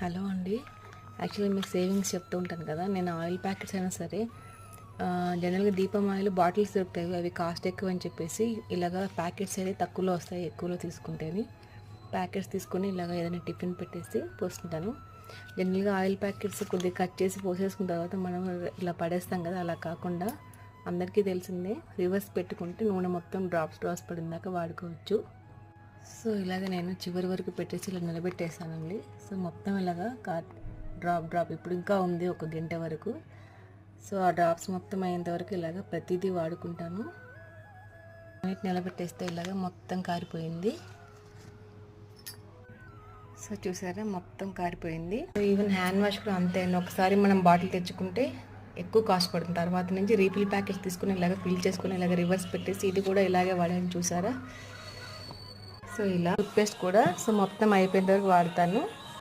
Hello అండి. Actually మీకు savings చెప్తూ ఉంటాను కదా. నేను ఆయిల్ ప్యాకెట్స్ అయినా సరే జనరల్గా దీపం ఆయిల్ బాటిల్స్ దొరుకుతాయి, అవి కాస్ట్ ఎక్కువ అని చెప్పేసి ఇలాగ ప్యాకెట్స్ అయితే తక్కువలో వస్తాయి ఎక్కువలో తీసుకుంటేని ప్యాకెట్స్ తీసుకొని ఇలాగ ఏదైనా టిఫిన్ పెట్టేసి పోస్తుంటాను. జనరల్గా ఆయిల్ ప్యాకెట్స్ కొద్దిగా కట్ చేసి పోసేసుకున్న తర్వాత మనం ఇలా పడేస్తాం కదా, అలా కాకుండా అందరికీ తెలిసిందే రివర్స్ పెట్టుకుంటే నూనె మొత్తం డ్రాప్స్ పడిందాక వాడుకోవచ్చు. సో ఇలాగ నేను చివరి వరకు పెట్టేసి ఇలా నిలబెట్టేసానండి. సో మొత్తం ఇలాగా డ్రాప్ ఇప్పుడు ఇంకా ఉంది ఒక గంట వరకు. సో ఆ డ్రాప్స్ మొత్తం అయ్యేంత వరకు ఇలాగ ప్రతిదీ వాడుకుంటాను. నిలబెట్టేస్తే ఇలాగ మొత్తం కారిపోయింది. సో చూసారా, మొత్తం కారిపోయింది. ఈవెన్ హ్యాండ్ వాష్ కూడా అంతే అండి. ఒకసారి మనం బాటిల్ తెచ్చుకుంటే ఎక్కువ కాస్ట్ పడుతుంది. తర్వాత నుంచి రీఫిల్ ప్యాకెట్స్ తీసుకుని ఇలాగ ఫిల్ చేసుకుని ఇలాగ రివర్స్ పెట్టేసి ఇది కూడా ఇలాగే వాడాను చూసారా. సో ఇలా టూత్పేస్ట్ కూడా సో మొత్తం అయిపోయేంత వరకు వాడతాను.